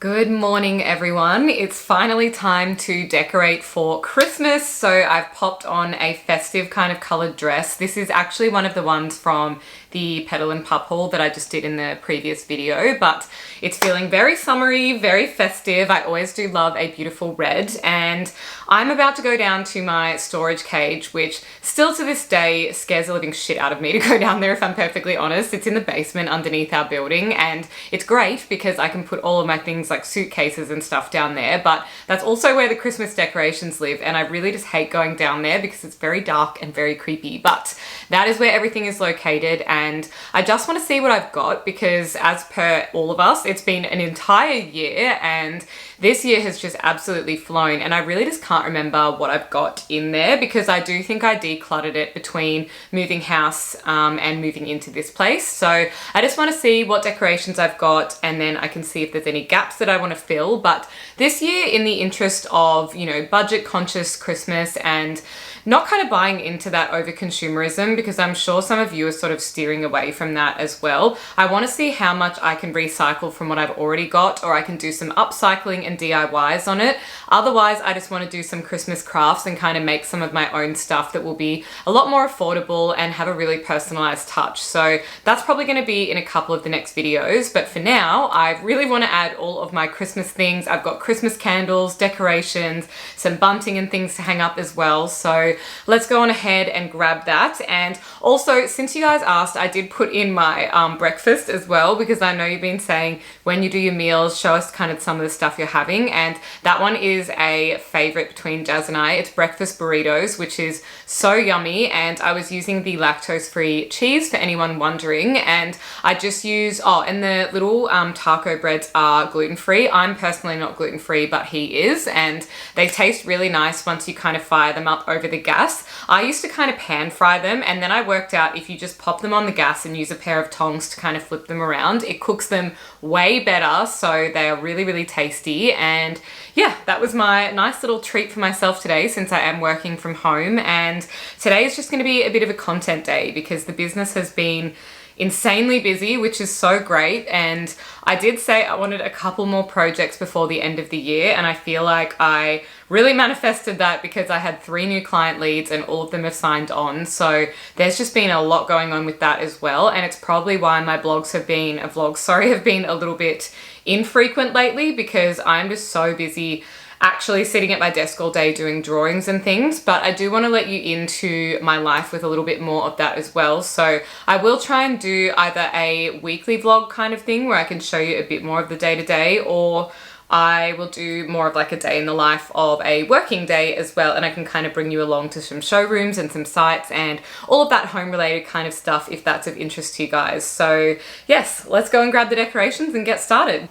Good morning, everyone. It's finally time to decorate for Christmas. So I've popped on a festive kind of colored dress. This is actually one of the ones from the Petal and Pup haul that I just did in the previous video, but it's feeling very summery, very festive. I always do love a beautiful red, and I'm about to go down to my storage cage, which still to this day scares the living shit out of me to go down there, if I'm perfectly honest. It's in the basement underneath our building, and it's great because I can put all of my things like suitcases and stuff down there, but that's also where the Christmas decorations live, and I really just hate going down there because it's very dark and very creepy. But that is where everything is located, and I just want to see what I've got because, as per all of us, it's been an entire year and this year has just absolutely flown, and I really just can't remember what I've got in there because I do think I decluttered it between moving house and moving into this place. So I just want to see what decorations I've got, and then I can see if there's any gaps that I want to fill. But this year, in the interest of, you know, budget conscious Christmas and not kind of buying into that over consumerism, because I'm sure some of you are sort of steering away from that as well, I want to see how much I can recycle from what I've already got, or I can do some upcycling and DIYs on it. Otherwise, I just want to do some Christmas crafts and kind of make some of my own stuff that will be a lot more affordable and have a really personalized touch. So that's probably going to be in a couple of the next videos, but for now, I really want to add all of my Christmas things. I've got Christmas candles, decorations, some bunting and things to hang up as well. So let's go on ahead and grab that. And also, since you guys asked, I did put in my breakfast as well, because I know you've been saying when you do your meals, show us kind of some of the stuff you're having, and that one is a favorite between Jazz and I. It's breakfast burritos, which is so yummy, and I was using the lactose-free cheese for anyone wondering, and I just use, and the little taco breads are gluten-free. I'm personally not gluten-free, but he is, and they taste really nice once you kind of fire them up over the gas. I used to kind of pan fry them, and then I worked out if you just pop them on the gas and use a pair of tongs to kind of flip them around, it cooks them way better, so they are really, really tasty. And yeah, that was my nice little treat for myself today, since I am working from home, and today is just going to be a bit of a content day because the business has been insanely busy, which is so great. And I did say I wanted a couple more projects before the end of the year, and I feel like I really manifested that because I had 3 new client leads and all of them have signed on. So there's just been a lot going on with that as well, and it's probably why my vlogs have been a little bit infrequent lately, because I'm just so busy actually sitting at my desk all day doing drawings and things. But I do want to let you into my life with a little bit more of that as well. So I will try and do either a weekly vlog kind of thing where I can show you a bit more of the day-to-day, or I will do more of like a day in the life of a working day as well, and I can kind of bring you along to some showrooms and some sites and all of that home related kind of stuff if that's of interest to you guys. So yes, let's go and grab the decorations and get started.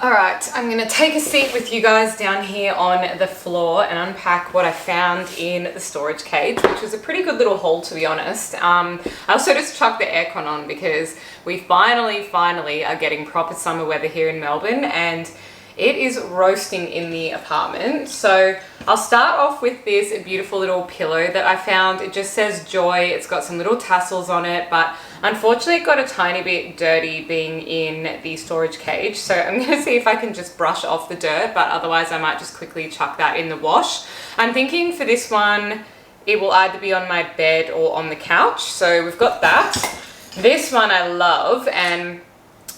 Alright, I'm going to take a seat with you guys down here on the floor and unpack what I found in the storage cage, which was a pretty good little haul, to be honest. I also just chucked the aircon on because we finally are getting proper summer weather here in Melbourne, and it is roasting in the apartment. So I'll start off with this beautiful little pillow that I found. It just says Joy. It's got some little tassels on it, but unfortunately it got a tiny bit dirty being in the storage cage. So I'm gonna see if I can just brush off the dirt, but otherwise I might just quickly chuck that in the wash. I'm thinking for this one, it will either be on my bed or on the couch. So we've got that. This one I love, and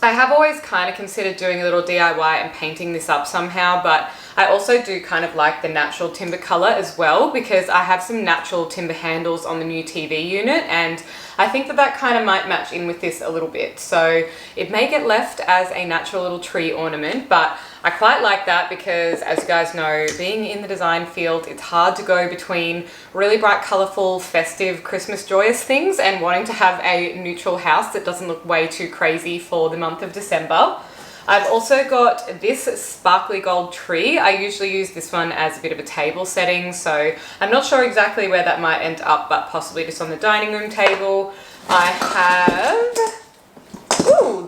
I have always kind of considered doing a little DIY and painting this up somehow, but I also do kind of like the natural timber color as well, because I have some natural timber handles on the new TV unit, and I think that that kind of might match in with this a little bit. So it may get left as a natural little tree ornament, but I quite like that because, as you guys know, being in the design field, it's hard to go between really bright, colorful, festive, Christmas joyous things and wanting to have a neutral house that doesn't look way too crazy for the month of December. I've also got this sparkly gold tree. I usually use this one as a bit of a table setting, so I'm not sure exactly where that might end up, but possibly just on the dining room table. I have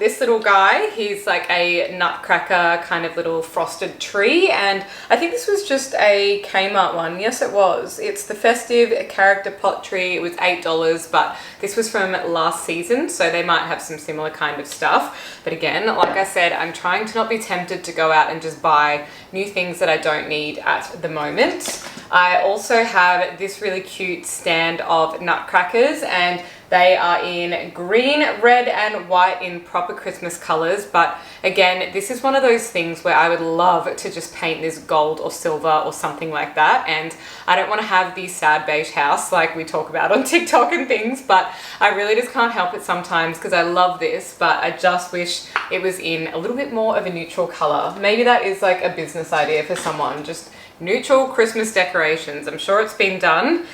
this little guy. He's like a nutcracker kind of little frosted tree, and I think this was just a Kmart one. Yes, it was. It's the festive character pot tree. It was $8, but this was from last season, so they might have some similar kind of stuff. But again, like I said, I'm trying to not be tempted to go out and just buy new things that I don't need at the moment. I also have this really cute stand of nutcrackers, and they are in green, red, and white in proper Christmas colors. But again, this is one of those things where I would love to just paint this gold or silver or something like that. And I don't want to have the sad beige house like we talk about on TikTok and things, but I really just can't help it sometimes because I love this, but I just wish it was in a little bit more of a neutral color. Maybe that is like a business idea for someone, just neutral Christmas decorations. I'm sure it's been done.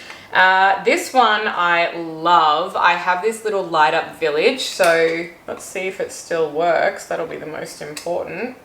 This one I love. I have this little light up village, so let's see if it still works. That'll be the most important.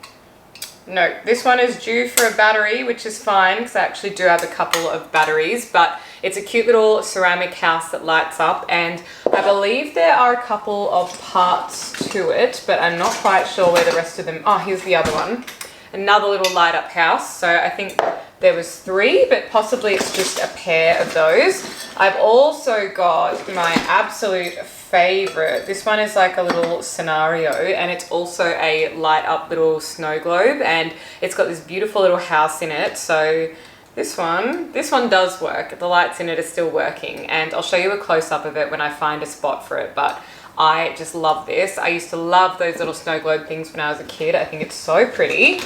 No, this one is due for a battery, which is fine because I actually do have a couple of batteries, but it's a cute little ceramic house that lights up, and I believe there are a couple of parts to it, but I'm not quite sure where the rest of them. Oh, here's the other one. Another little light up house. So I think there was 3, but possibly it's just a pair of those. I've also got my absolute favorite. This one is like a little scenario, and it's also a light up little snow globe, and it's got this beautiful little house in it. So this one does work. The lights in it are still working, and I'll show you a close up of it when I find a spot for it, but I just love this. I used to love those little snow globe things when I was a kid. I think it's so pretty.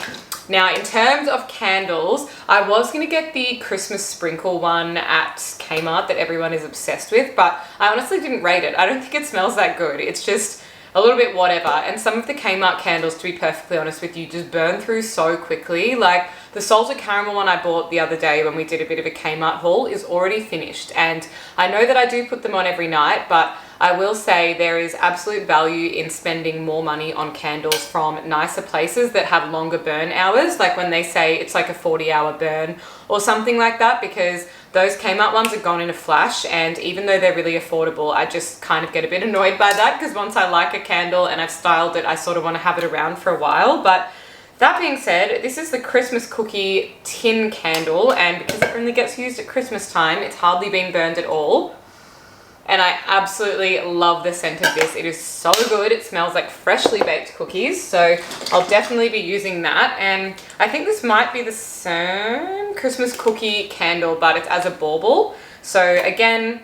Now, in terms of candles, I was going to get the Christmas sprinkle one at Kmart that everyone is obsessed with, but I honestly didn't rate it. I don't think it smells that good. It's just a little bit whatever. And some of the Kmart candles, to be perfectly honest with you, just burn through so quickly. Like the salted caramel one I bought the other day when we did a bit of a Kmart haul is already finished. And I know that I do put them on every night, but I will say there is absolute value in spending more money on candles from nicer places that have longer burn hours, like when they say it's like a 40-hour burn or something like that, because those Kmart ones are gone in a flash, and even though they're really affordable, I just kind of get a bit annoyed by that because once I like a candle and I've styled it, I sort of want to have it around for a while. But that being said, this is the Christmas cookie tin candle, and because it only gets used at Christmas time, it's hardly been burned at all. And I absolutely love the scent of this. It is so good. It smells like freshly baked cookies. So I'll definitely be using that. And I think this might be the same Christmas cookie candle, but it's as a bauble. So again,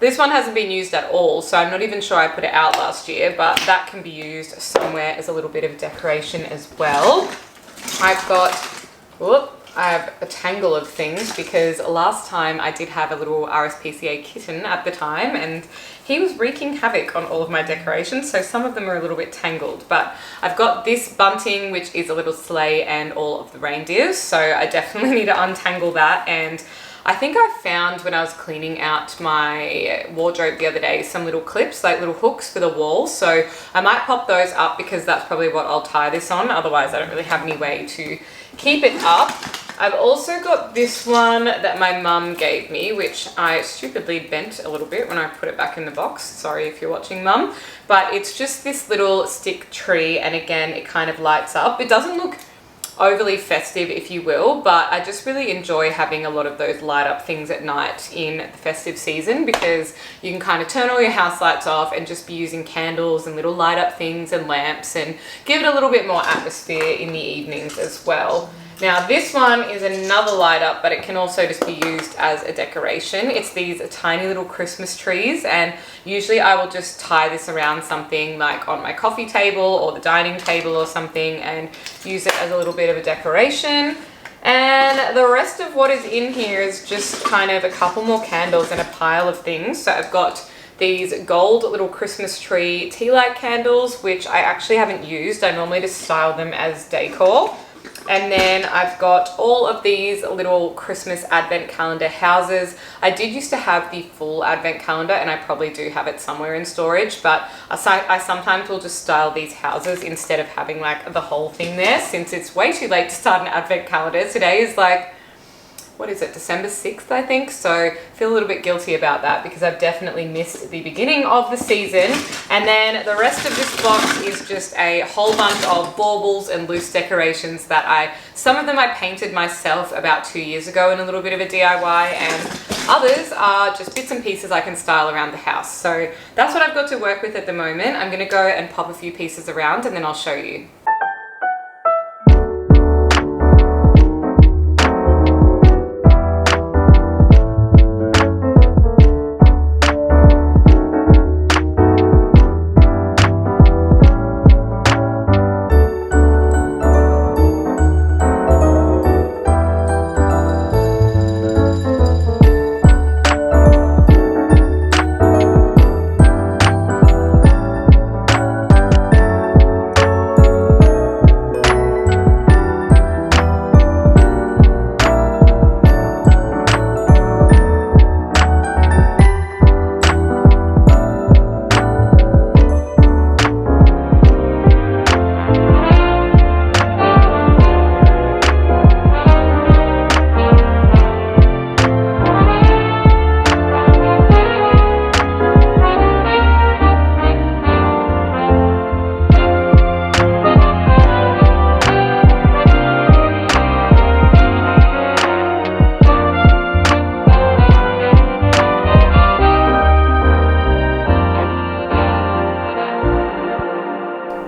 this one hasn't been used at all. So I'm not even sure I put it out last year, but that can be used somewhere as a little bit of decoration as well. I have a tangle of things because last time I did have a little RSPCA kitten at the time, and he was wreaking havoc on all of my decorations, so some of them are a little bit tangled. But I've got this bunting, which is a little sleigh and all of the reindeers, so I definitely need to untangle that. And I think I found when I was cleaning out my wardrobe the other day some little clips, like little hooks for the wall, so I might pop those up because that's probably what I'll tie this on. Otherwise I don't really have any way to keep it up. I've also got this one that my mum gave me, which I stupidly bent a little bit when I put it back in the box. Sorry if you're watching, Mum. But it's just this little stick tree, and again, it kind of lights up. It doesn't look overly festive, if you will, but I just really enjoy having a lot of those light up things at night in the festive season, because you can kind of turn all your house lights off and just be using candles and little light up things and lamps and give it a little bit more atmosphere in the evenings as well. Now this one is another light up, but it can also just be used as a decoration. It's these tiny little Christmas trees, and usually I will just tie this around something like on my coffee table or the dining table or something and use it as a little bit of a decoration. And the rest of what is in here is just kind of a couple more candles and a pile of things. So I've got these gold little Christmas tree tea light candles, which I actually haven't used. I normally just style them as decor. And then I've got all of these little Christmas advent calendar houses. I did used to have the full advent calendar, and I probably do have it somewhere in storage, but I sometimes will just style these houses instead of having like the whole thing there, since it's way too late to start an advent calendar. Today is like what is it, December 6th, I think. So feel a little bit guilty about that because I've definitely missed the beginning of the season. And then the rest of this box is just a whole bunch of baubles and loose decorations that some of them I painted myself about 2 years ago in a little bit of a DIY, and others are just bits and pieces I can style around the house. So that's what I've got to work with at the moment. I'm gonna go and pop a few pieces around and then I'll show you.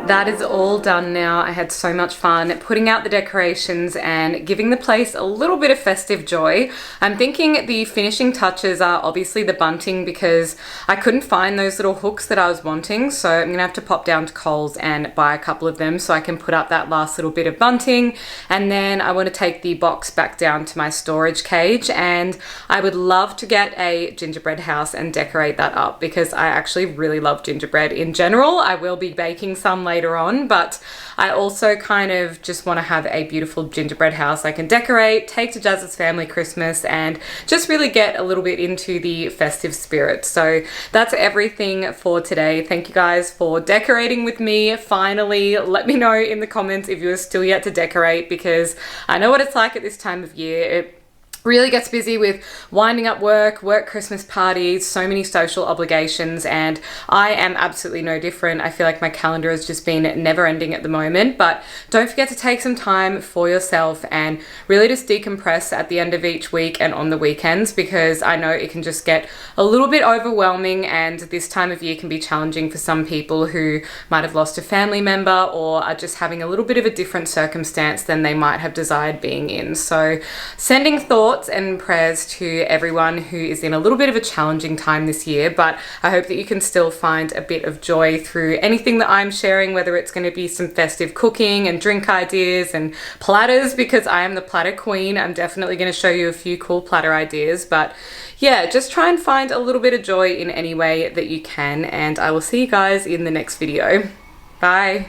That is all done now. I had so much fun putting out the decorations and giving the place a little bit of festive joy. I'm thinking the finishing touches are obviously the bunting because I couldn't find those little hooks that I was wanting. So I'm gonna have to pop down to Coles and buy a couple of them so I can put up that last little bit of bunting. And then I want to take the box back down to my storage cage, and I would love to get a gingerbread house and decorate that up because I actually really love gingerbread in general. I will be baking some later on, but I also kind of just want to have a beautiful gingerbread house I can decorate, take to Jazz's family Christmas, and just really get a little bit into the festive spirit. So that's everything for today. Thank you guys for decorating with me. Finally, let me know in the comments if you're still yet to decorate because I know what it's like at this time of year. It really gets busy with winding up work, Christmas parties, so many social obligations, and I am absolutely no different. I feel like my calendar has just been never ending at the moment, but don't forget to take some time for yourself and really just decompress at the end of each week and on the weekends because I know it can just get a little bit overwhelming, and this time of year can be challenging for some people who might have lost a family member or are just having a little bit of a different circumstance than they might have desired being in. So sending thoughts and prayers to everyone who is in a little bit of a challenging time this year, but I hope that you can still find a bit of joy through anything that I'm sharing, whether it's going to be some festive cooking and drink ideas and platters, because I am the platter queen. I'm definitely going to show you a few cool platter ideas, but yeah, just try and find a little bit of joy in any way that you can, and I will see you guys in the next video. Bye.